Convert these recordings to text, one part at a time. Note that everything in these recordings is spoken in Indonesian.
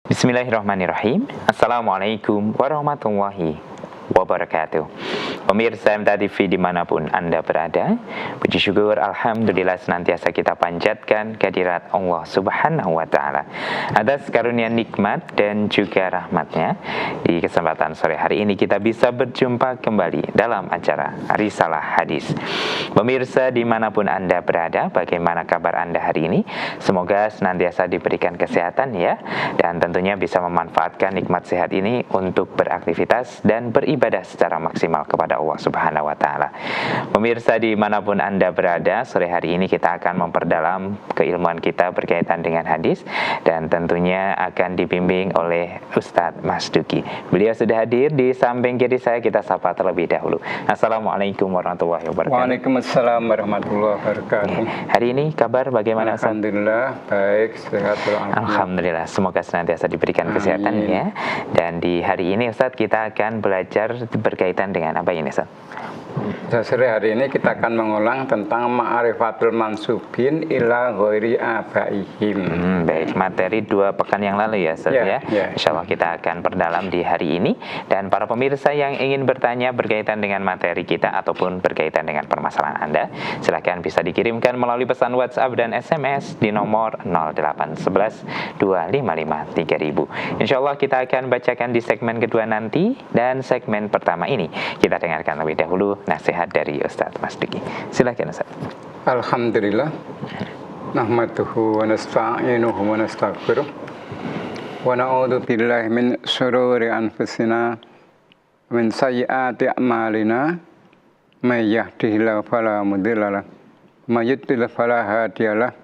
Bismillahirrahmanirrahim. Assalamualaikum warahmatullahi wabarakatuh. Pemirsa MTA TV dimanapun Anda berada, puji syukur Alhamdulillah senantiasa kita panjatkan kehadirat Allah Subhanahu wa Ta'ala atas karunia nikmat dan juga rahmatnya. Di kesempatan sore hari ini kita bisa berjumpa kembali dalam acara Risalah Hadis. Pemirsa dimanapun Anda berada, bagaimana kabar Anda hari ini? Semoga senantiasa diberikan kesehatan ya, dan tentunya bisa memanfaatkan nikmat sehat ini untuk beraktivitas dan beribadah secara maksimal kepada Allah Subhanahu wa Ta'ala. Pemirsa dimanapun Anda berada, sore hari ini kita akan memperdalam keilmuan kita berkaitan dengan hadis, dan tentunya akan dibimbing oleh Ustadz Mas Duki. Beliau sudah hadir di samping kiri saya, kita sapa terlebih dahulu. Assalamualaikum warahmatullahi wabarakatuh. Waalaikumsalam warahmatullahi wabarakatuh. Hari ini kabar bagaimana, Ustadz? Alhamdulillah baik, sehat. Alhamdulillah, semoga senantiasa diberikan kesehatan ya. Dan di hari ini Ustadz kita akan belajar berkaitan dengan apa ini, Ustadz? Sore hari ini kita akan mengulang tentang ma'rifatul mansubin ila ghairi abaihim. Baik, materi 2 pekan yang lalu ya, Ustadz ya. Insya Allah kita akan perdalam di hari ini. Dan para pemirsa yang ingin bertanya berkaitan dengan materi kita ataupun berkaitan dengan permasalahan Anda, silakan bisa dikirimkan melalui pesan WhatsApp dan SMS di nomor 0811 255 3000. Insya Allah kita akan bacakan di segmen kedua nanti, dan segmen pertama ini kita dengarkan lebih dahulu nasihat dari Ustadz Mas Duki. Silakan Ustadz. Alhamdulillah. Nahmaduhu wa nasta'inuhu wa nastaghfiruh. Wa na'udzu billahi min syururi anfusina wa min sayyiati a'malina. May yahdihillahu fala mudilla lahu wa may yudlil fala hadiya lahu.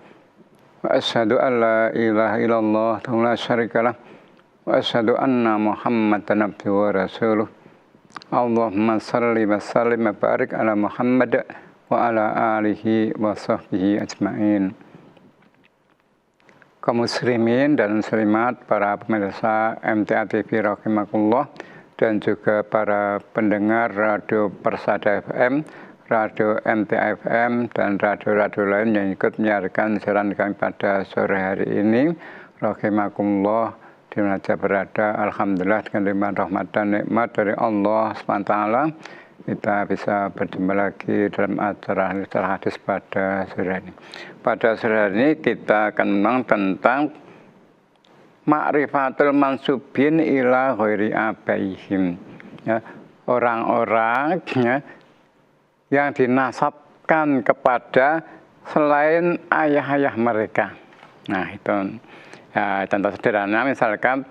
Wa asyhadu an la ilaha illallah wa la syarika lahu wa asyhadu anna Muhammadan abduhu wa rasuluh. Allahumma salli wa sallim wa barik ala Muhammad wa ala alihi wa sahbihi ajma'in. Kaum muslimin dan muslimat, para pemirsa MTA TV rahimakumullah, dan juga para pendengar Radio Persada FM, Radio MTA FM, dan radio-radio lain yang ikut menyiarkan siaran kami pada sore hari ini, rahimakumullah, di mana saja berada. Alhamdulillah dengan limpahan rahmat dan nikmat dari Allah SWT, kita bisa berjumpa lagi dalam acara Risalah Hadis pada sore ini. Pada sore ini kita akan mengenal tentang ma'rifatul mansubin ila ghairi abaihim, ya, orang-orang ya, yang dinasabkan kepada selain ayah-ayah mereka. Nah itu ya, contoh sederhana misalkan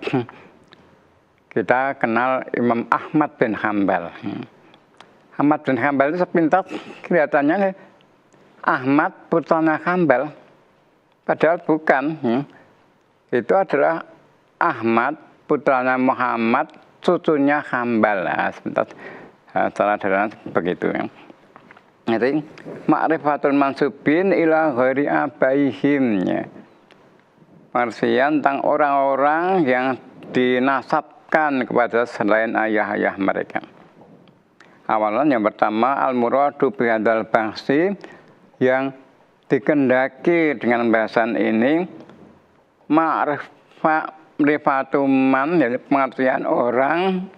kita kenal Imam Ahmad bin Hanbal. Ahmad bin Hanbal itu sepintas kelihatannya Ahmad putranya Hanbal, padahal bukan. Itu adalah Ahmad putranya Muhammad, cucunya Hanbal. Nah, sepintas secara sederhana begitu ya. Jadi ma'rifatul mansubin ila ghairi abaihim, ya. Pengertian tentang orang-orang yang dinasabkan kepada selain ayah-ayah mereka. Awalan yang pertama, al-muradu bihadzal bahsi, yang dikendaki dengan bahasan ini ma'rifatu man, jadi pengertian orang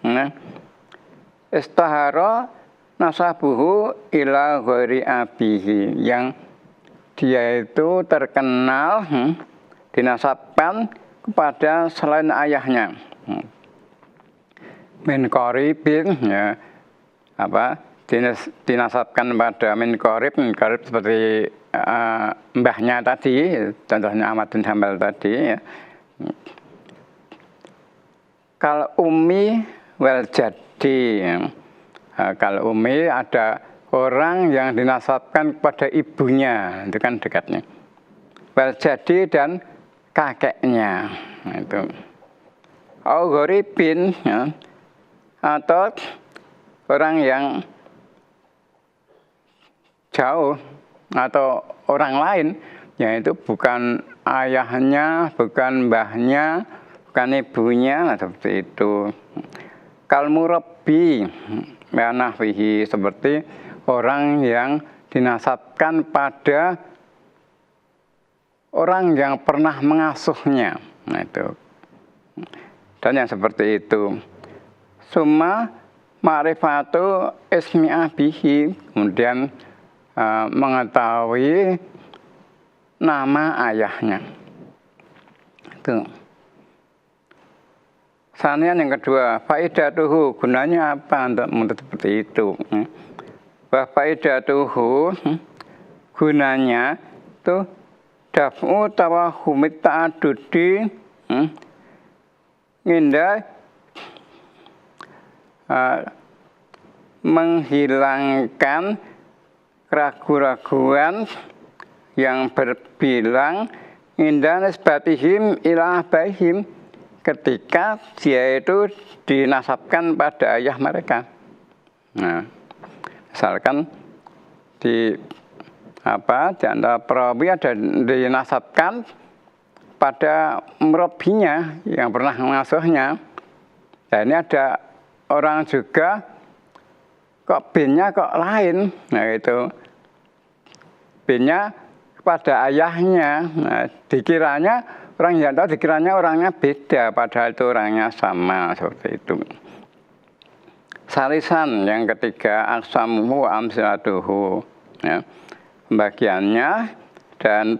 istahara nasabuhu ila ghairi abihi, yang dia itu terkenal dinasabkan kepada selain ayahnya. Min qaribin, ya, dinasabkan pada min qarib seperti mbahnya tadi, contohnya Ahmad bin Hanbal tadi ya. Kal ummi wal jaddi, ya. Kalau ummi ada orang yang dinasabkan kepada ibunya, itu kan dekatnya. Wal jaddi dan kakeknya, itu. Gharibin, ya, atau orang yang jauh atau orang lain, yaitu bukan ayahnya, bukan mbahnya, bukan ibunya, seperti itu. Kal murabbi wa nahwihi, seperti orang yang dinasabkan pada orang yang pernah mengasuhnya. Nah, itu Dan yang seperti itu. Summa ma'rifatu ismi abihi, kemudian mengetahui nama ayahnya. Itu. Sanian yang kedua, faidatuhu, gunanya apa untuk seperti itu? Faidatuhu, gunanya itu daf'u tawahumit ta'adudi, ngindah menghilangkan keraguan-raguan yang berbilang indah nisbatihim ila abaihim, ketika dia itu dinasabkan pada ayah mereka. Nah, misalkan di antara perawi ada dinasabkan pada murabinya yang pernah mengasuhnya. Nah, ini ada orang juga kok binnya kok lain. Nah, itu binnya kepada ayahnya. Nah, dikiranya orang yang tahu dikiranya orangnya beda, padahal itu orangnya sama, seperti itu. Salisan yang ketiga, aksamuhu wa amsilatuhu, ya, pembagiannya dan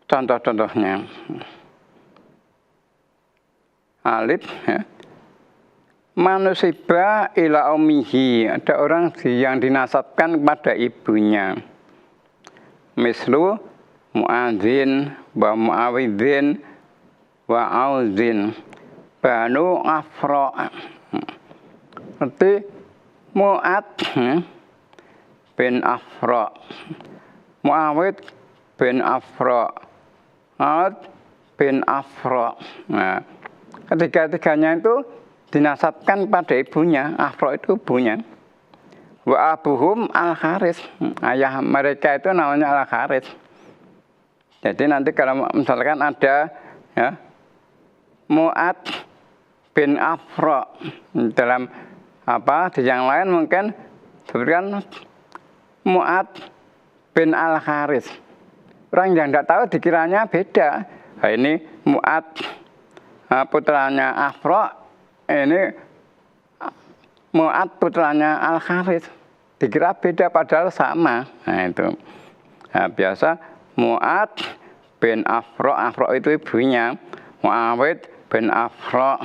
contoh-contohnya. Alif, ya. Manusiba ila ummihi, ada orang yang dinasabkan kepada ibunya. Mislu Mu'adzin wa Mu'awidhin wa Auzin Banu Afro. Berarti Mu'ad bin Afro, Mu'awid bin Afro, Aud bin Afro. Nah, ketiga-tiganya itu dinasabkan pada ibunya. Afro itu ibunya. Wa abuhum al-Haris, ayah mereka itu namanya al-Haris. Jadi nanti kalau misalkan ada, ya, Mu'ad bin Afro dalam di yang lain mungkin sebutkan Mu'ad bin al-Haris. Orang yang tidak tahu dikiranya beda. Nah, ini Mu'ad putranya Afro, ini Mu'ad putranya al-Haris. Dikira beda padahal sama. Nah, itu. Nah, biasa Mu'ad bin Afro, Afro itu ibunya. Mu'awid bin Afro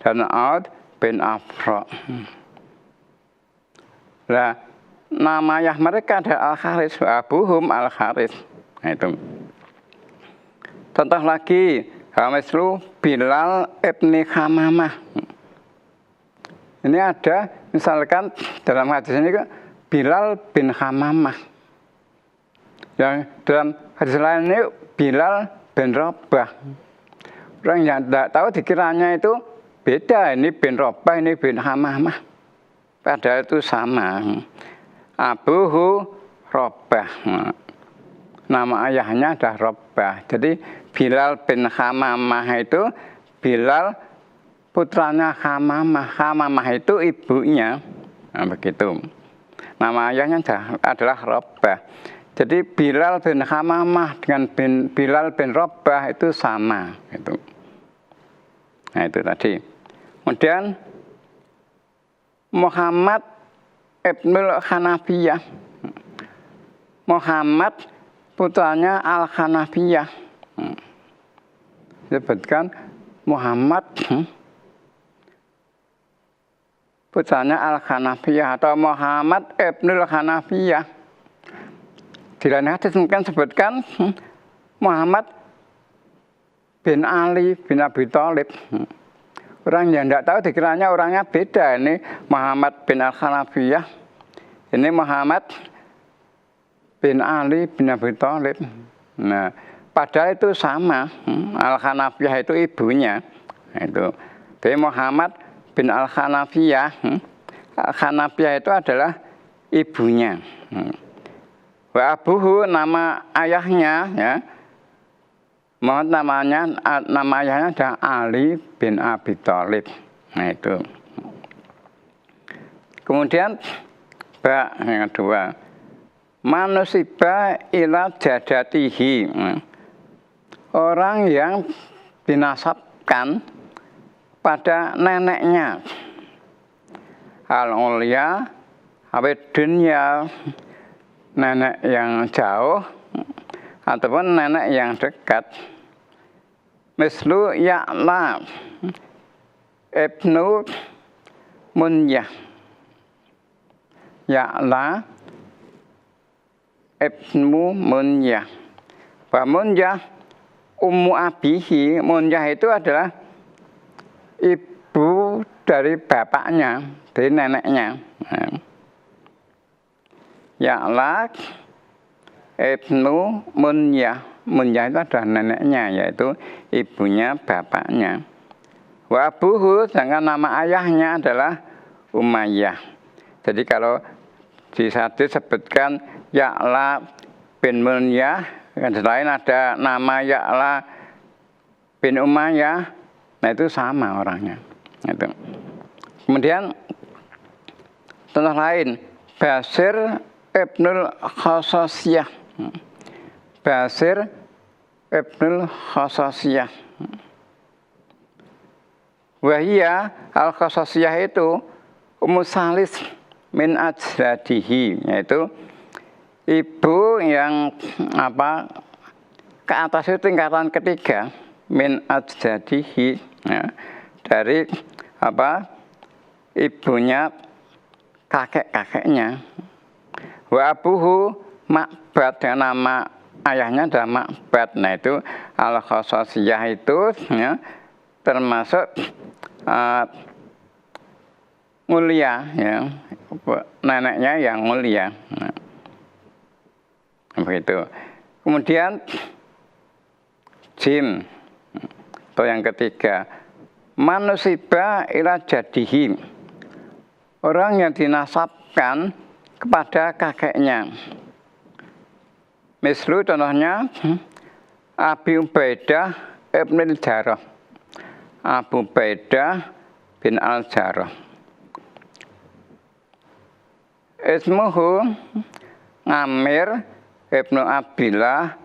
dan Aud bin Afro. Nah, nama ayah mereka ada al-Haris, abuhum al-Haris. Nah, itu. Contoh lagi, Hamislu Bilal ibni Hamamah. Ini ada, misalkan dalam hadis ini Bilal bin Hamamah. Yang dalam hadis lain ini Bilal bin Rabah. Orang yang tidak tahu dikiranya itu beda, ini bin Rabah, ini bin Hamamah. Padahal itu sama. Abuhu Rabah. Nama ayahnya adalah Rabah. Jadi Bilal bin Hamamah itu Bilal putranya Hamamah. Hamamah itu ibunya. Nah, begitu. Nama ayahnya adalah Rabah. Jadi Bilal bin Hamamah dengan Bilal bin Rabah itu sama. Gitu. Nah, itu tadi. Kemudian Muhammad ibnul Hanafiyah. Muhammad putranya Al-Hanafiyah. Disebutkan Muhammad putranya Al-Hanafiyah atau Muhammad ibnul Hanafiyah. Di lain hadis mungkin sebutkan Muhammad bin Ali bin Abi Thalib. Orang yang tidak tahu dikiranya orangnya beda. Ini Muhammad bin Al-Hanafiyah. Ini Muhammad bin Ali bin Abi Thalib. Nah, padahal itu sama. Al-Hanafiyah itu ibunya. Itu. Jadi Muhammad bin Al-Hanafiyah. Al-Hanafiyah itu adalah ibunya. Wa abuhu nama ayahnya, ya. Nama ayahnya adalah Ali bin Abi Thalib. Nah, itu. Kemudian yang kedua, manusiba ila jadatihi. Orang yang dinasab dinasabkan pada neneknya. Al-Ulya, awet dunya, nenek yang jauh, ataupun nenek yang dekat. Mislu Ya'la ibnu Munyah. Ya'la ibnu Munyah. Wa Munyah ummu abihi. Munyah itu adalah ibu dari bapaknya, dari neneknya. Ya'la ibnu Munyah. Munyah itu adalah neneknya, yaitu ibunya bapaknya. Wa abuhu, sedangkan nama ayahnya adalah Umayyah. Jadi kalau di hadis disebutkan Ya'la bin Munyah, yang lain ada nama Ya'la bin Umayyah, nah itu sama orangnya. Itu. Kemudian contoh lain, Basir ibnul Khososiyah. Basir ibnul Khososiyah. Wahia al-Khososiyah itu Ummu Salis min ajdadihi, yaitu ibu yang ke atas itu tingkatan ketiga min ajdadihi, ya, dari ibunya kakek-kakeknya. Wa abuhu Ma'bad, yang nama ayahnya adalah Ma'bad. Nah itu al-Khososiyah itu ya, termasuk mulia, ya, neneknya yang mulia. Nah, begitu. Kemudian jim atau yang ketiga, manusiba ila jadihi, orang yang dinasabkan kepada kakeknya. Mislu contohnya Abi Ubaidah ibn al-Jarrah. Abu Ubaidah bin al-Jarrah. Ismuhu Amir ibnu Abdillah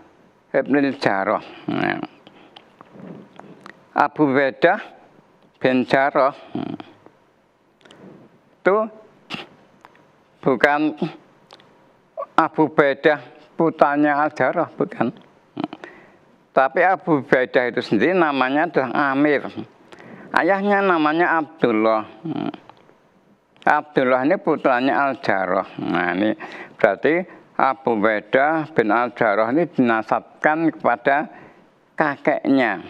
ibn al-Jarrah. Abu Ubaidah bin Jarrah itu bukan Abu Ubaidah putranya al-Jarrah, bukan. Tapi Abu Ubaidah itu sendiri namanya adalah Amir. Ayahnya namanya Abdullah. Abdullah ini putranya al-Jarrah. Nah ini berarti Abu Ubaidah bin al-Jarrah ini dinasabkan kepada kakeknya.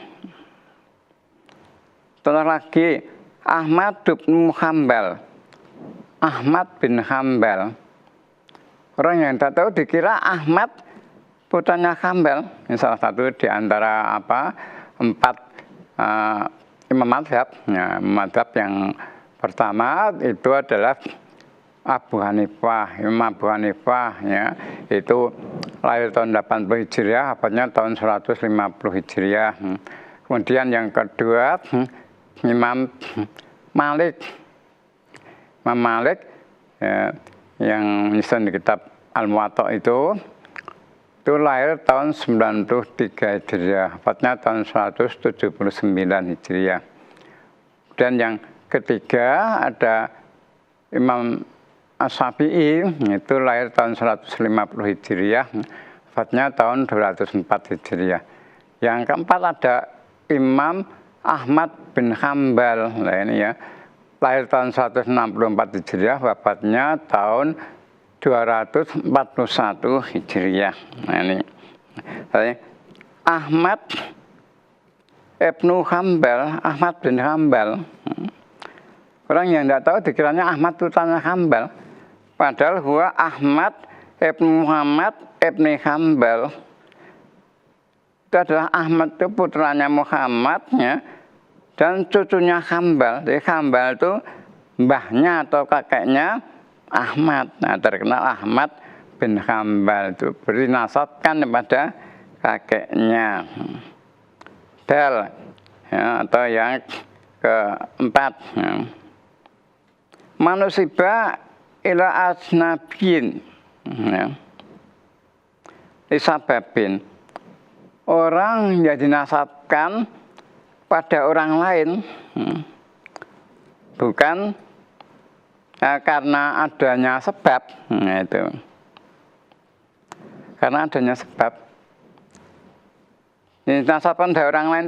Contoh lagi, Ahmad bin Hanbal. Ahmad bin Hanbal. Orang yang tak tahu dikira Ahmad putranya Hanbal. Ini salah satu di antara 4 imam mazhab. Ya, mazhab yang pertama itu adalah Abu Hanifah. Imam Abu Hanifah, ya, itu lahir tahun 80 Hijriah, wafatnya tahun 150 Hijriah. Kemudian yang kedua Imam Malik. Imam Malik, ya, yang menyusun di kitab Al-Muwatta itu lahir tahun 93 Hijriah, wafatnya tahun 179 Hijriah. Dan yang ketiga ada Imam As-Syafi'i, itu lahir tahun 150 Hijriah, wafatnya tahun 204 Hijriah. Yang keempat ada Imam Ahmad bin Hanbal. Nah ini ya, lahir tahun 164 Hijriah, wafatnya tahun 241 Hijriah. Nah ini Ahmad ibnu Hanbal, Ahmad bin Hanbal. Orang yang tidak tahu dikiranya Ahmad putranya Hanbal. Padahal huwa Ahmad ibnu Muhammad ibni Hanbal. Itu adalah Ahmad itu putranya Muhammad, ya, dan cucunya Hanbal. Jadi Hanbal itu mbahnya atau kakeknya Ahmad. Nah, terkenal Ahmad bin Hanbal itu berinasabkan kepada kakeknya. Dal, ya, atau yang keempat, ya. Manusiba ila asnabin, ya. Isababin, orang yang dinasabkan pada orang lain, bukan karena adanya sebab. Itu karena adanya sebab. Dinasabkan dari orang lain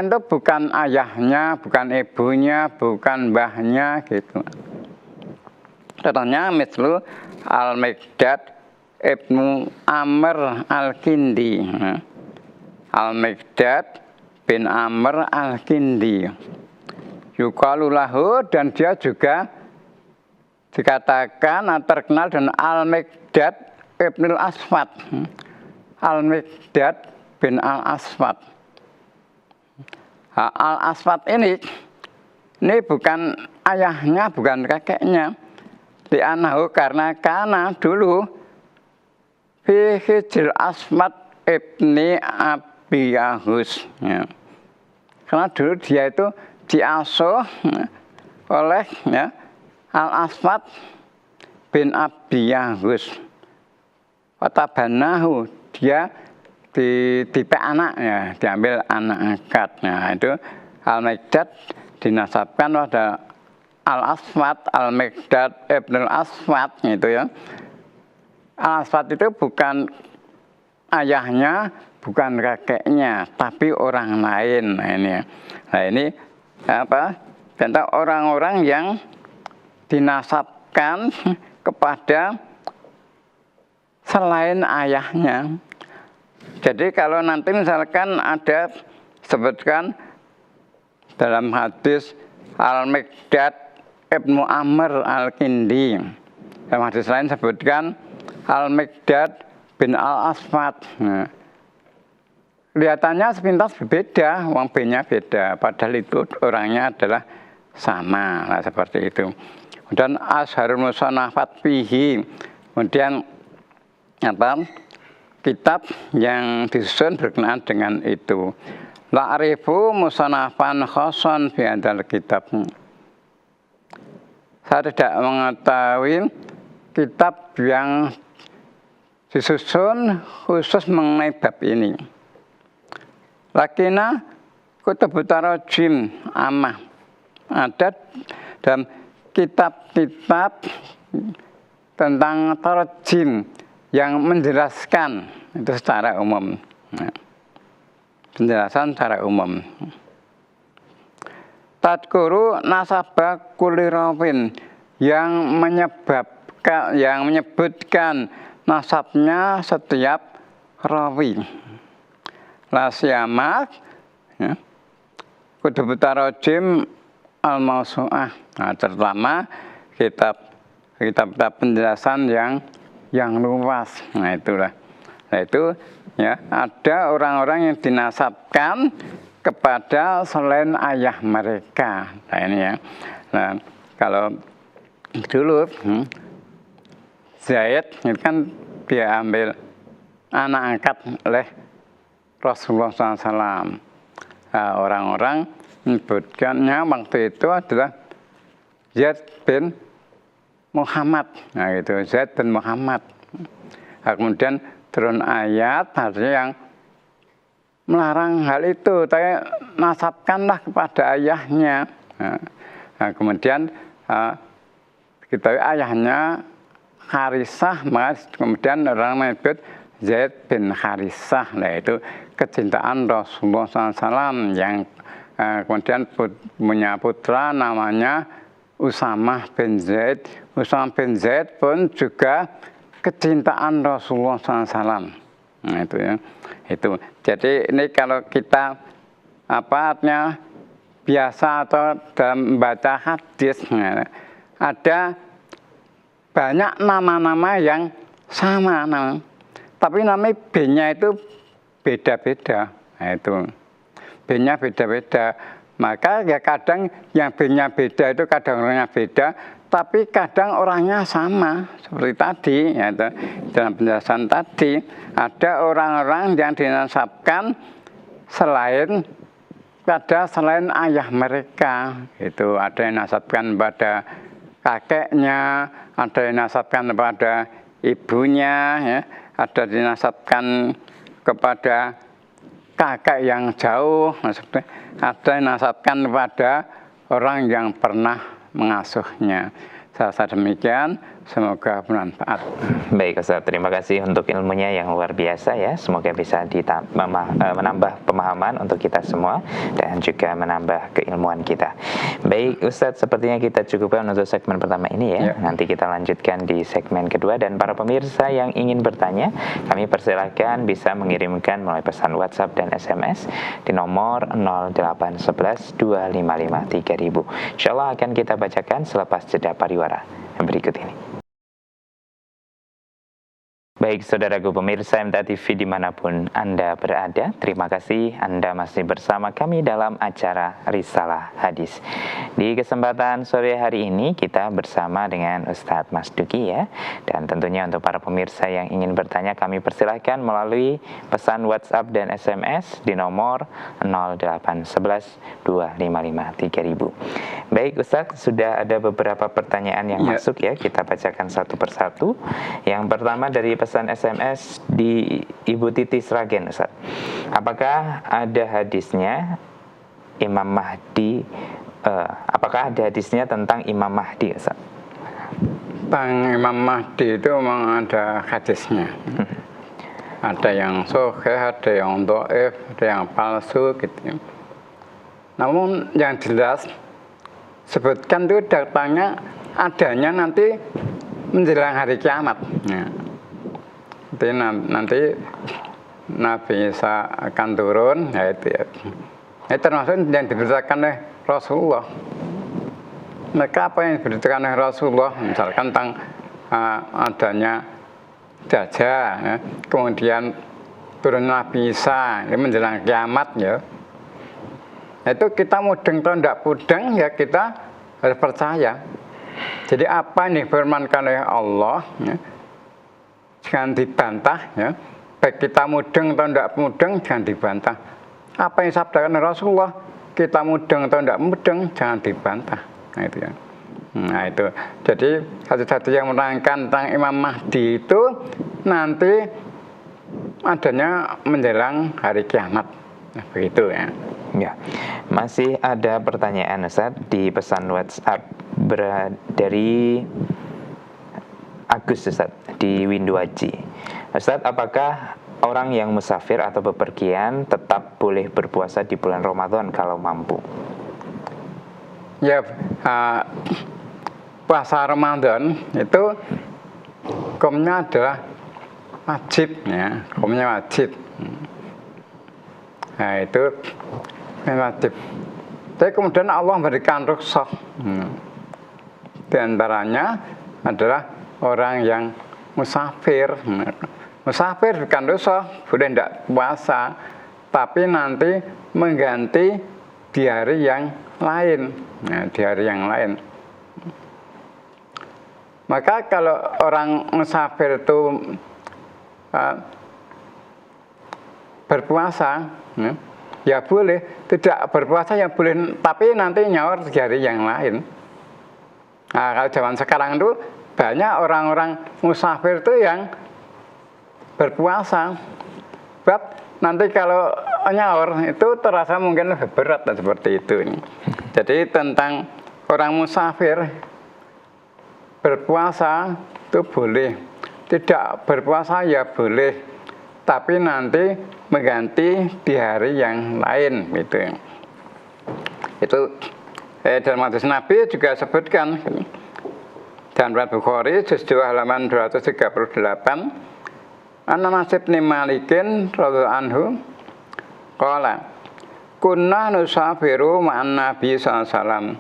itu bukan ayahnya, bukan ibunya, bukan mbahnya gitu. Contohnya mislu Al-Miqdad Ibnu Amr Al-Kindi. Al-Miqdad bin Amr Al-Kindi. Yuqalu lahu, dan dia juga dikatakan terkenal dengan Al-Miqdad Ibnu Aswad. Al-Miqdad bin Al-Aswad. Al-Aswad ini bukan ayahnya, bukan kakeknya. Li'anahu, karena dulu fi Hijril Aswad ibni Abi Yahus. Ya. Karena dulu dia itu diasuh oleh Al-Aswad bin Abi Yahus. Watabanahu, dia ditipe anaknya, diambil anak angkatnya. Itu Al-Miqdad dinasabkan pada Al-Aswad, Al-Miqdad Ibn Al-Aswad gitu ya. Al-Aswad itu bukan ayahnya, bukan kakeknya, tapi orang lain. Nah ini apa? Tentang orang-orang yang dinasabkan kepada selain ayahnya. Jadi kalau nanti misalkan ada sebutkan dalam hadis Al-Miqdad Ibnu Amr Al-Kindi, dalam hadis lain sebutkan Al-Miqdad bin Al-Aswad. Nah, kelihatannya sepintas berbeda, uang B-nya beda, padahal itu orangnya adalah sama. Nah, seperti itu. Dan Asharul Musannafat fihi, kemudian kitab yang disusun berkenaan dengan itu. La'rifu musannafan khoson fi hadzal kitab. Saya tidak mengetahui kitab yang disusun khusus mengenai bab ini. Lakina kutubut tarajim amah. Ada dalam kitab-kitab tentang tarajim yang menjelaskan itu secara umum. Penjelasan secara umum. Tadkuru nasabah kulirawin, yang menyebutkan nasabnya setiap rawi. Lasyamak kutubut tarajim al-mausu'ah. Nah, terutama kitab penjelasan yang luas. Nah, itulah. Nah, itu ya, ada orang-orang yang dinasabkan kepada selain ayah mereka. Nah, ini ya. Nah, kalau dulu Zaid itu kan dia ambil anak angkat oleh Rasulullah SAW. Nah, orang-orang menyebutkannya waktu itu adalah Zaid bin Muhammad. Nah, itu Zaid bin Muhammad. Nah, kemudian turun ayat artinya yang melarang hal itu, tapi nasabkanlah kepada ayahnya. Nah, kemudian kita ayahnya Harisah, mas kemudian orang menyebut Zaid bin Harisah. Nah, itu kecintaan Rasulullah SAW yang kemudian punya putra namanya Usamah bin Zaid. Usamah bin Zaid pun juga kecintaan Rasulullah SAW. Nah, itu ya. Itu. Jadi ini kalau kita artinya biasa atau dalam membaca hadis, ada banyak nama-nama yang sama, tapi nama B-nya itu beda-beda. Nah, itu B-nya beda-beda. Maka ya kadang yang B-nya beda itu kadang orangnya beda, tapi kadang orangnya sama. Seperti tadi, ya, dalam penjelasan tadi, ada orang-orang yang dinasabkan selain ayah mereka. Itu ada yang nasabkan pada kakeknya, ada yang dinasabkan kepada ibunya, ya, ada dinasabkan kepada kakek yang jauh, maksudnya ada yang nasabkan kepada orang yang pernah mengasuhnya. Saya demikian, semoga bermanfaat. Baik Ustaz, terima kasih untuk ilmunya yang luar biasa ya. Semoga bisa menambah pemahaman untuk kita semua dan juga menambah keilmuan kita. Baik Ustaz, sepertinya kita cukupkan untuk segmen pertama ini ya. Nanti kita lanjutkan di segmen kedua, dan para pemirsa yang ingin bertanya, kami persilahkan bisa mengirimkan melalui pesan WhatsApp dan SMS di nomor 0811 255 3000. Insyaallah akan kita bacakan selepas jeda pariwara yang berikut ini. Baik saudaraku pemirsa MTA TV dimanapun Anda berada, terima kasih Anda masih bersama kami dalam acara Risalah Hadis. Di kesempatan sore hari ini kita bersama dengan Ustadz Mas Duki ya. Dan tentunya untuk para pemirsa yang ingin bertanya, kami persilahkan melalui pesan WhatsApp dan SMS di nomor 0811 255 3000. Baik Ustadz, sudah ada beberapa pertanyaan yang masuk ya, kita bacakan satu persatu. Yang pertama dari pesan SMS di Ibu Titi Sragen, Ustaz. Apakah ada hadisnya Imam Mahdi? Apakah ada hadisnya tentang Imam Mahdi, Ustaz? Tentang Imam Mahdi itu memang ada hadisnya. Ada yang sahih, ada yang dhaif, ada yang palsu gitu. Namun yang jelas sebutkan itu datangnya adanya nanti menjelang hari kiamat. Ya. Nanti Nabi Isa akan turun, ya itu ya. Ini termasuk yang diberitakan oleh Rasulullah. Maka apa yang diberitakan oleh Rasulullah, misalkan tentang adanya Dajjal, ya. Kemudian turun Nabi Isa, ini menjelang kiamat ya. Itu kita mudeng atau tidak mudeng ya kita harus percaya. Jadi apa yang difirmankan oleh Allah ya, jangan dibantah ya. Baik kita mudeng atau tidak mudeng jangan dibantah. Apa yang disabdakan oleh Rasulullah, kita mudeng atau tidak mudeng jangan dibantah. Nah itu ya. Nah itu. Jadi satu-satu yang menerangkan tentang Imam Mahdi itu nanti adanya menjelang hari kiamat. Nah, begitu ya. Ya, masih ada pertanyaan Ustaz di pesan WhatsApp dari Agus Ustaz di Winduaji. Ustaz, apakah orang yang musafir atau bepergian tetap boleh berpuasa di bulan Ramadan kalau mampu? Ya, puasa Ramadan itu hukumnya adalah wajib ya, hukumnya wajib. Nah itu wajib. Tapi kemudian Allah memberikan rukhsah. Di antaranya adalah orang yang musafir. Musafir bukan rukhsah, boleh tidak puasa, tapi nanti mengganti di hari yang lain. Nah, di hari yang lain. Maka kalau orang musafir itu berpuasa, ya boleh. Tidak berpuasa ya boleh, tapi nanti nyaur di hari yang lain. Nah, kalau zaman sekarang itu banyak orang-orang musafir itu yang berpuasa. Sebab nanti kalau nyaur itu terasa mungkin lebih berat dan seperti itu. Jadi tentang orang musafir berpuasa itu boleh. Tidak berpuasa ya boleh, tapi nanti mengganti di hari yang lain gitu. Itu dalam hadis Nabi juga sebutkan dan riwayat Bukhari juz 2 halaman 238, Anas bin Malikin radhiyallahu anhu qala kunna nusafiru ma'an Nabi sallallahu alaihi wasallam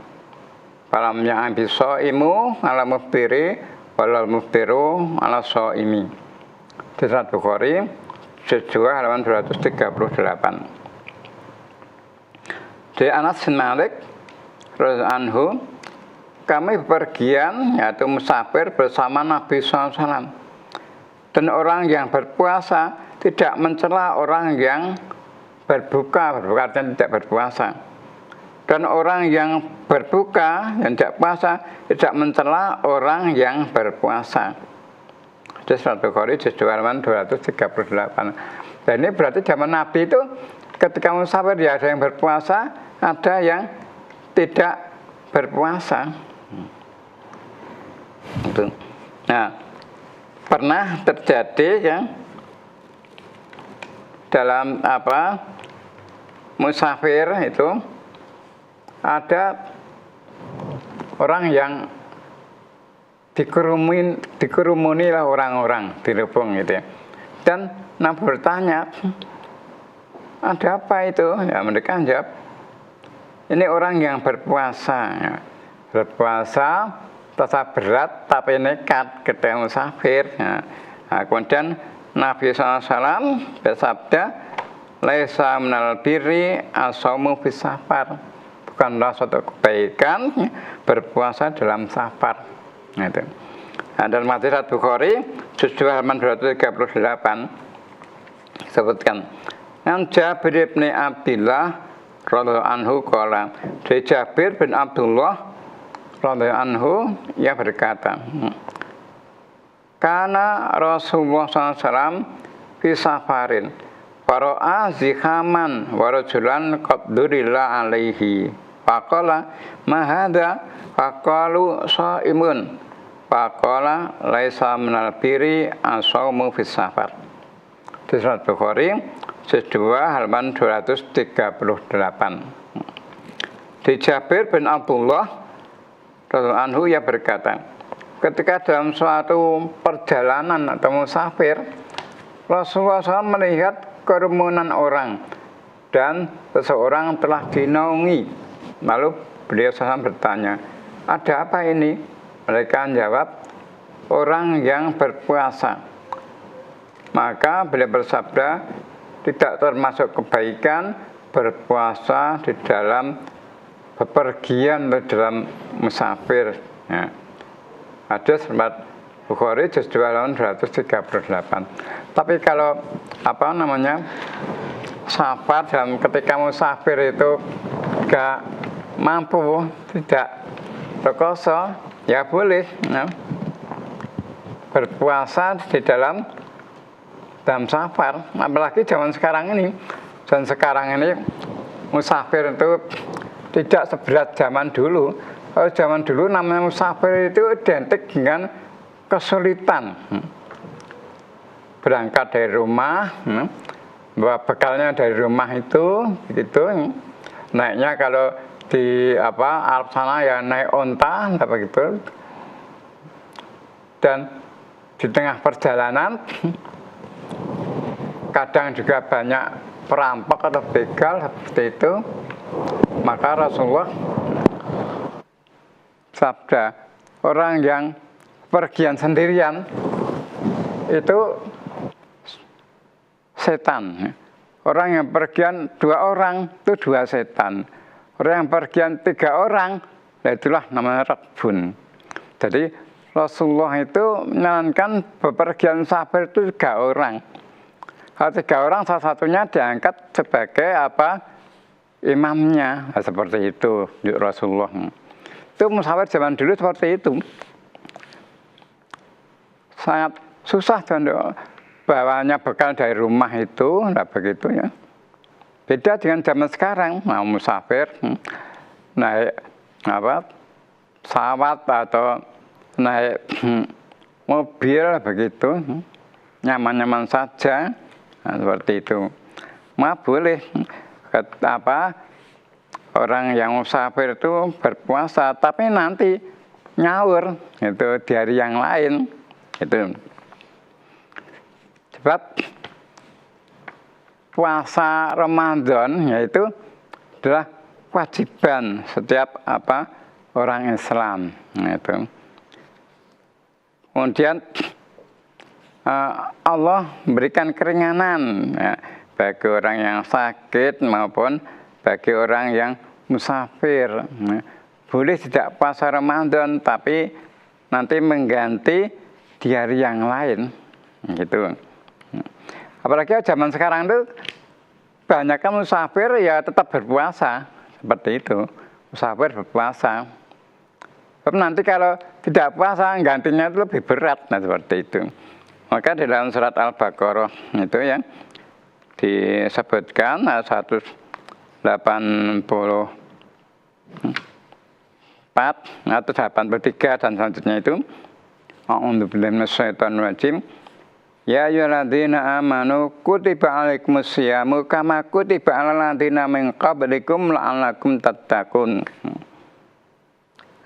falam ya'bi shaimu ala muftiri walal muftiru ala shaimi. Riwayat Bukhari juz 2 halaman 238. Dari Anas bin Malik radhiyallahu anhu, kami bepergian yaitu musafir bersama Nabi SAW. Dan orang yang berpuasa tidak mencela orang yang berbuka artinya tidak berpuasa. Dan orang yang berbuka dan tidak puasa tidak mencela orang yang berpuasa. Hadis Bukhari juz 2 halaman 238. Dan ini berarti zaman Nabi itu ketika musafir ya ada yang berpuasa, ada yang tidak berpuasa. Itu. Nah, pernah terjadi ya dalam musafir itu ada orang yang dikerumuni lah orang-orang di Rubung gitu ya. Dan Nabi bertanya, ada apa itu? Ya mereka jawab, ini orang yang berpuasa. Ya. Berpuasa tetap berat tapi nekat ketika musafir. Ya. Nah, kemudian Nabi SAW bersabda, laisa minal birri as-shaumu fis safar. Bukanlah suatu kebaikan berpuasa dalam safar. Nah, itu. Nah, dalam hadis Bukhari, juz 2 halaman 238 disebutkan, yang Jabir bin Abdullah radhiyallahu anhu qala, dari Jabir bin Abdullah radhiyallahu anhu ia berkata, kana Rasulullah SAW fi safarin fara'a zikhaman wa rajulan qad durilla alaihi faqala ma hadza faqalu shaimun faqala laisa minal birri as-shaumu fis safar. Di surat Bukhari juz 2 halaman 238. Di Jabir bin Abdullah radhiyallahu anhu ia berkata, ketika dalam suatu perjalanan atau musafir, Rasulullah SAW melihat kerumunan orang dan seseorang telah dinaungi. Lalu beliau SAW bertanya, ada apa ini? Mereka menjawab, orang yang berpuasa. Maka beliau bersabda, tidak termasuk kebaikan berpuasa di dalam bepergian atau dalam musafir. Ya. Hadis riwayat Bukhari juz 2 halaman 238. Tapi kalau safar dalam ketika musafir itu gak mampu, tidak rekoso, ya boleh ya, berpuasa di dalam safar. Apalagi zaman sekarang ini. Dan sekarang ini musafir itu tidak seberat zaman dulu. Kalau zaman dulu namanya musafir itu identik dengan kesulitan. Berangkat dari rumah, bawa bekalnya dari rumah itu, begitu. Naiknya kalau di Arab sana ya naik onta, begitu. Dan di tengah perjalanan, kadang juga banyak perampok atau begal seperti itu. Maka Rasulullah sabda, orang yang pergian sendirian itu setan. Orang yang pergian 2 orang itu 2 setan. Orang yang pergian 3 orang, itulah namanya rakbun. Jadi Rasulullah itu menyarankan bepergian safar itu 3 orang. Kalau 3 orang salah satunya diangkat sebagai imamnya. Nah, seperti itu Rasulullah. Itu musafir zaman dulu seperti itu. Sangat susah untuk bawanya bekal dari rumah itu, nah begitu ya. Beda dengan zaman sekarang, mau musafir naik pesawat atau naik mobil begitu, nyaman-nyaman saja, nah, seperti itu. Boleh orang yang musafir itu berpuasa, tapi nanti nyaur itu di hari yang lain itu. Sebab puasa Ramadan yaitu adalah kewajiban setiap orang Islam. Itu. Kemudian Allah memberikan keringanan ya, bagi orang yang sakit maupun bagi orang yang musafir. Boleh tidak puasa Ramadan, tapi nanti mengganti di hari yang lain, gitu. Apalagi zaman sekarang itu banyak musafir ya tetap berpuasa, seperti itu. Musafir berpuasa. Tapi nanti kalau tidak puasa, gantinya itu lebih berat, nah seperti itu. Maka di dalam surat Al-Baqarah itu ya disebutkan 184 atau 83 dan selanjutnya itu. A'udzubillahi minasyaitonirrajim. Ya ayyuhalladzina amanu kutiba alaikumusyamu kama kutiba alal ladzina min qablikum la'allakum tattaqun.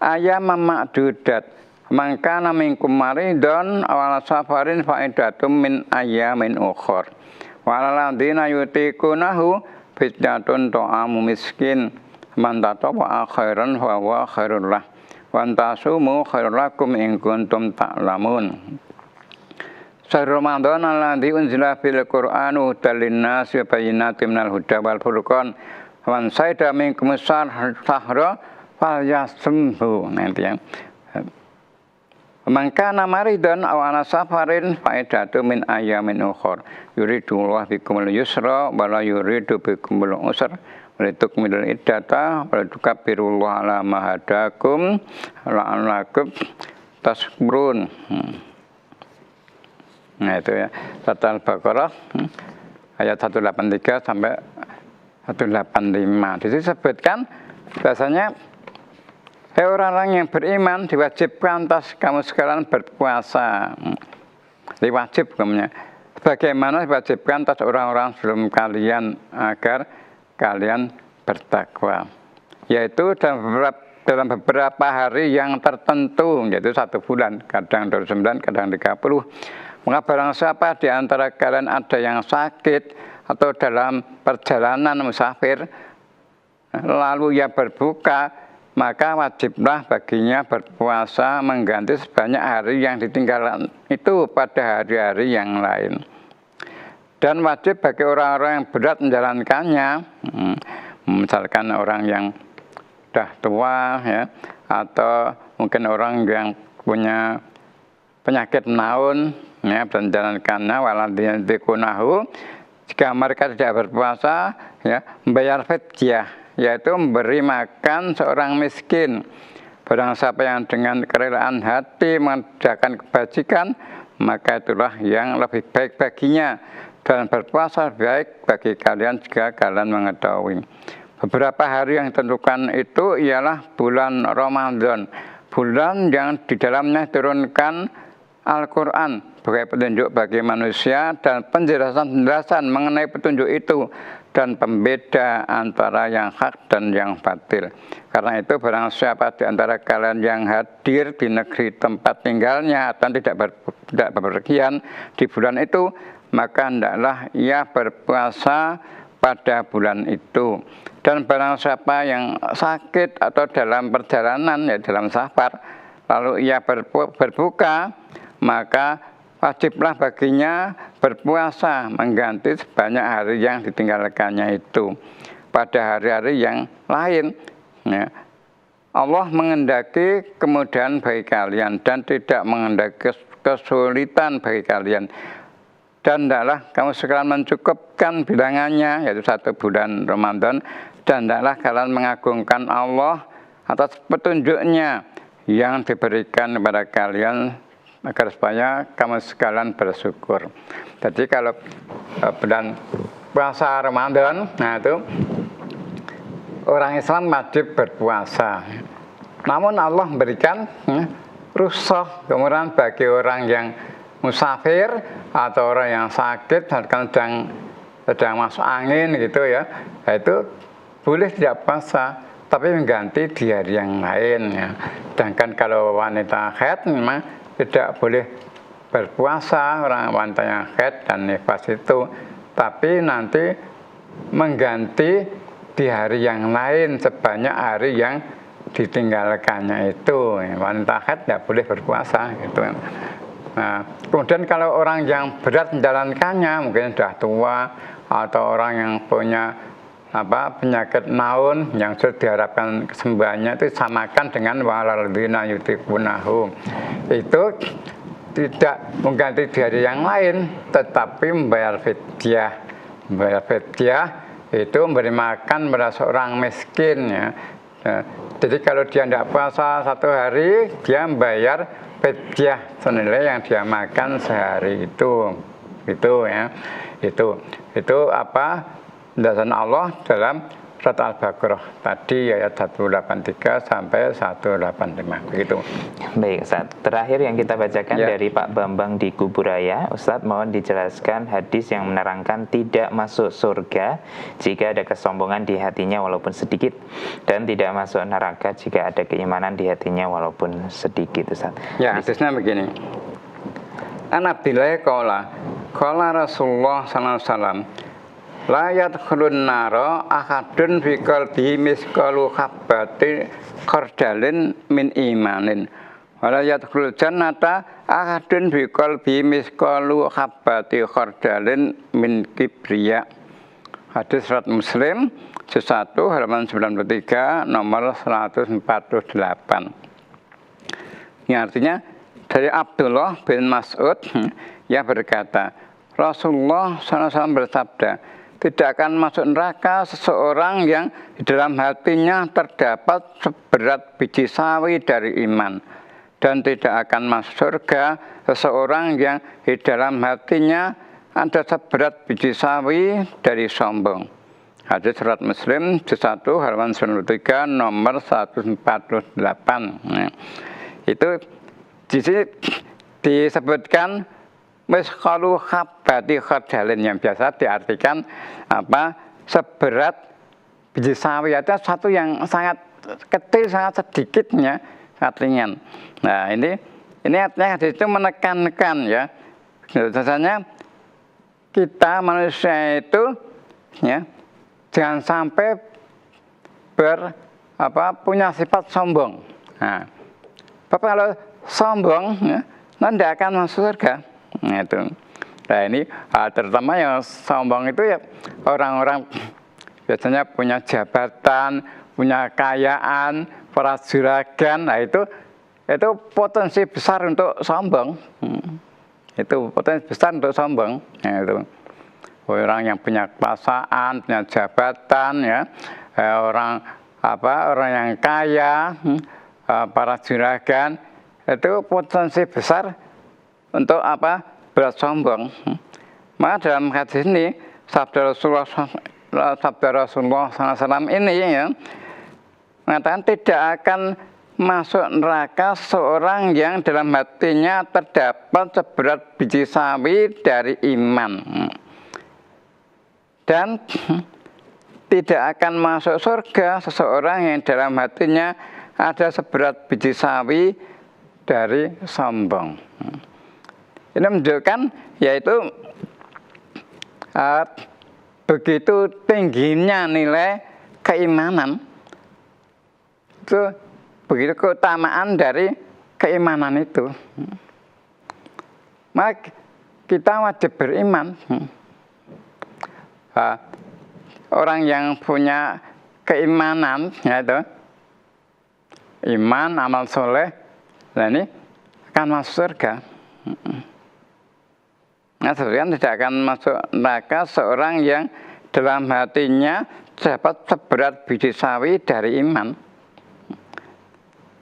Ayam ma'dudat man kana minkum maridun aw ala safarin fa iddatum min ayyamin ukhra. Wa alal ladzina yutiqunahu fidyatun ta'amu miskin man tatawwa khairan fa huwa khairul lah. Wa antasumu khairul lakum in kuntum ta'lamun. Syahrul Ramadan alladzi unzila fil Qur'anu hudan linnas wa bayyinatin minal huda wal furqan. Man sayda minkum sahra falyasumhu. Nanti ya. Man kana maridan aw ala safarin fa iddatu min ayyamin ukhra. Yuridullahu bikumul yusra wa la yuridu bikumul usra. Wa tukmilul iddata wa tukabbirullaha ala ma hadakum la'allakum tashkurun. Nah itu ya, surat Al-Baqarah ayat 183 sampai 185. Di situ disebutkan bahasanya hei orang-orang yang beriman diwajibkan atas kamu sekalian berpuasa. Diwajib namanya. Bagaimana diwajibkan atas orang-orang sebelum kalian agar kalian bertakwa. Yaitu dalam beberapa hari yang tertentu, yaitu 1 bulan, kadang 29, kadang 30. Maka barang siapa di antara kalian ada yang sakit atau dalam perjalanan musafir, lalu ia berbuka, maka wajiblah baginya berpuasa mengganti sebanyak hari yang ditinggalkan itu pada hari-hari yang lain. Dan wajib bagi orang-orang yang berat menjalankannya, misalkan orang yang sudah tua, ya, atau mungkin orang yang punya penyakit naun, ya, menjalankannya waladzina yutiqunahu, jika mereka tidak berpuasa, ya, membayar fidyah, yaitu memberi makan seorang miskin. Barang siapa yang dengan kerelaan hati mengerjakan kebajikan, maka itulah yang lebih baik baginya, dan berpuasa baik bagi kalian jika kalian mengetahui. Beberapa hari yang ditentukan itu ialah bulan Ramadan, bulan yang di dalamnya turunkan Al-Quran sebagai petunjuk bagi manusia dan penjelasan-penjelasan mengenai petunjuk itu dan pembeda antara yang hak dan yang batil. Karena itu barang siapa di antara kalian yang hadir di negeri tempat tinggalnya atau tidak berpergian di bulan itu, maka hendaklah ia berpuasa pada bulan itu. Dan barang siapa yang sakit atau dalam perjalanan, ya dalam safar, lalu ia berbuka, maka wajiblah baginya berpuasa mengganti sebanyak hari yang ditinggalkannya itu pada hari-hari yang lain. Ya. Allah mengendaki kemudahan bagi kalian dan tidak mengendaki kesulitan bagi kalian. Dan hendaklah kamu sekalian mencukupkan bilangannya, yaitu 1 bulan Ramadan, dan hendaklah kalian mengagungkan Allah atas petunjuknya yang diberikan kepada kalian agar supaya kamu sekalian bersyukur. Jadi kalau bulan puasa Ramadan, nah itu orang Islam wajib berpuasa. Namun Allah memberikan rukhsah kemudian bagi orang yang musafir atau orang yang sakit dan sedang masuk angin gitu ya, itu boleh tidak puasa, tapi mengganti di hari yang lain ya. Sedangkan kalau wanita haid memang tidak boleh berpuasa, orang wanita yang haid dan nifas itu, tapi nanti mengganti di hari yang lain sebanyak hari yang ditinggalkannya itu. Wanita haid tidak boleh berpuasa gitu. Nah, kemudian kalau orang yang berat menjalankannya, mungkin sudah tua atau orang yang punya penyakit naun yang sudah diharapkan kesembuhannya, itu samakan dengan waladzina yutiqunahu. Itu tidak mengganti di hari yang lain, tetapi membayar fidyah. Membayar fidyah itu memberi makan pada seorang miskin ya. Jadi kalau dia tidak puasa 1 hari, dia membayar fidyah senilai yang dia makan sehari itu. Itu ya. Itu apa? Penjelasan Allah dalam surat Al-Baqarah tadi ayat 183 sampai 185 begitu. Baik Ustaz, terakhir yang kita bacakan dari Pak Bambang di Kuburaya. Ustaz mohon dijelaskan hadis yang menerangkan tidak masuk surga jika ada kesombongan di hatinya walaupun sedikit, dan tidak masuk neraka jika ada keimanan di hatinya walaupun sedikit, Ustaz. Ya, hadisnya begini. An Abdillah qala Rasulullah sallallahu alaihi wasallam, la yadkhulun nara ahadun fi qalbihi misqalu habbati khardalin min imanin wa la yadkhulul jannata ahadun fi qalbihi misqalu habbati khardalin min kibriya. Hadis surat Muslim juz 1 halaman 93 nomor 148. Ini artinya dari Abdullah bin Mas'ud yang berkata, Rasulullah SAW bersabda, tidak akan masuk neraka seseorang yang di dalam hatinya terdapat seberat biji sawi dari iman, dan tidak akan masuk surga seseorang yang di dalam hatinya ada seberat biji sawi dari sombong. Hadis surat Muslim juz 1 halaman 93 nomor 148. Nah, itu di sini disebutkan misqalu habbati khardalin, yang biasa diartikan apa? Seberat biji sawi, itu satu yang sangat kecil, sangat sedikitnya, sangat ringan. Nah, ini artinya hadis itu menekankan ya, biasanya kita manusia itu ya jangan sampai punya sifat sombong. Nah, Bapak kalau sombong ya, tidak akan masuk surga. Nah ini terutama yang sombong itu ya orang-orang biasanya punya jabatan, punya kekayaan, para juragan. Nah itu potensi besar untuk sombong. Itu potensi besar untuk sombong. Nah, itu orang yang punya kekuasaan, punya jabatan, ya orang yang kaya, para juragan, itu potensi besar untuk bersombong. Maka dalam hadis ini sabda Rasulullah SAW ini ya mengatakan tidak akan masuk neraka seorang yang dalam hatinya terdapat seberat biji sawi dari iman, dan tidak akan masuk surga seseorang yang dalam hatinya ada seberat biji sawi dari sombong. Ini menunjukkan yaitu begitu tingginya nilai keimanan, itu begitu keutamaan dari keimanan itu. Maka kita wajib beriman. Orang yang punya keimanan, yaitu iman, amal soleh, nah ini akan masuk surga. Nah, sebenarnya tidak akan masuk neraka seorang yang dalam hatinya dapat seberat biji sawi dari iman.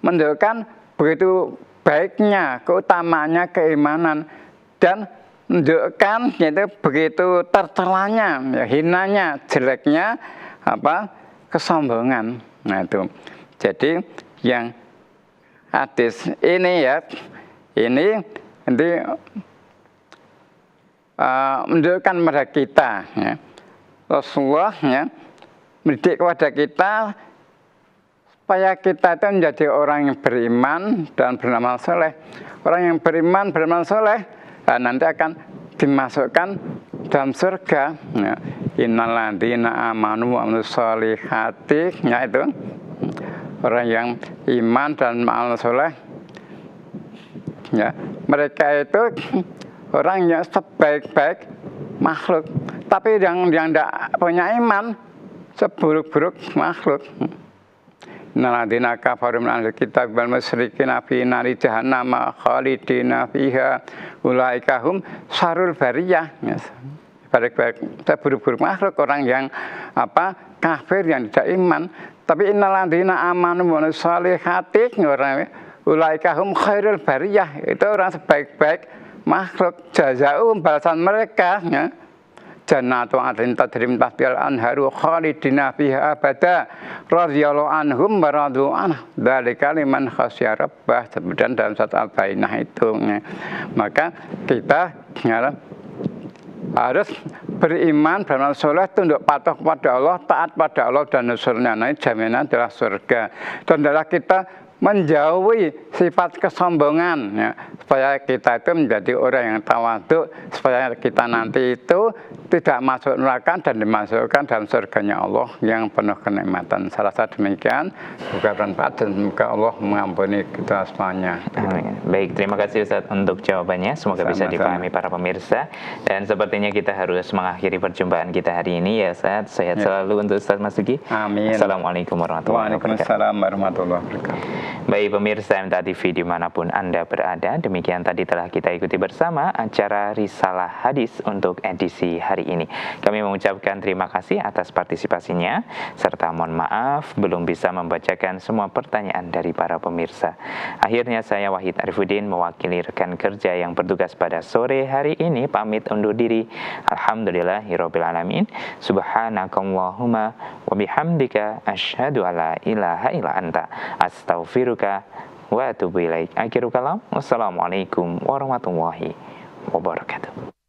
Menunjukkan begitu baiknya, keutamaannya keimanan, dan menunjukkan yaitu begitu tercelanya, ya, hinanya, jeleknya kesombongan. Nah itu. Jadi yang hadis ini ya, ini nanti menunjukkan kepada kita, ya, Rasulullah ya, mendidik kepada kita supaya kita itu menjadi orang yang beriman dan beramal soleh. Orang yang beriman, beramal soleh, nanti akan dimasukkan dalam surga. Ya. Innalladzina amanu wa amilus solihati, ya itu orang yang iman dan beramal soleh. Ya, mereka itu orang yang sebaik-baik makhluk, tapi yang tidak punya iman seburuk-buruk makhluk. Innalladzina kafaru min ahlil kitab wal musyrikin fi nari jahannam khalidina fiha ulaika hum syarrul bariyah. Baik-baik seburuk-buruk makhluk, orang yang kafir, yang tidak iman. Tapi innalladzina amanu wa amilus solihati, orang ulaika hum khairul bariyah, itu orang sebaik-baik makhluk jazaa'um balasan mereka ya. Jannatu adlin tadrim tahtial anharu khalidina fiha abada radhiyallahu anhum wa radu anhu dzalika liman khasyya rabbah. Kemudian dalam surat Al-Bayyinah itu ya. Maka kita ya, harus beriman, beramal soleh, tunduk patuh kepada Allah, taat pada Allah dan Rasulnya. Nah, jaminan adalah surga. Dan adalah kita menjauhi sifat kesombongan ya, supaya kita itu menjadi orang yang tawadhu, supaya kita nanti itu tidak masuk neraka dan dimasukkan dalam surganya Allah yang penuh kenikmatan. Saya rasa demikian. Semoga bermanfaat dan semoga Allah mengampuni kita semuanya. Amin. Baik, terima kasih Ustaz untuk jawabannya. Semoga bisa dipahami para pemirsa. Dan sepertinya kita harus mengakhiri perjumpaan kita hari ini ya Ustaz. Sehat selalu untuk Ustaz Masuki. Amin. Assalamualaikum warahmatullahi wabarakatuh. Waalaikumsalam warahmatullahi wabarakatuh. Baik pemirsa MTA TV dimanapun Anda berada, demikian tadi telah kita ikuti bersama acara Risalah Hadis untuk edisi hari ini. Kami mengucapkan terima kasih atas partisipasinya, serta mohon maaf belum bisa membacakan semua pertanyaan dari para pemirsa. Akhirnya saya Wahid Arifuddin mewakili rekan kerja yang bertugas pada sore hari ini pamit undur diri. Alhamdulillahirabbil alamin. Subhanakallahumma wa bihamdika asyhadu alla ilaha illa anta astaghfiruka wa atubu ilaik. Akhirul kalam. Wassalamualaikum warahmatullahi wabarakatuh.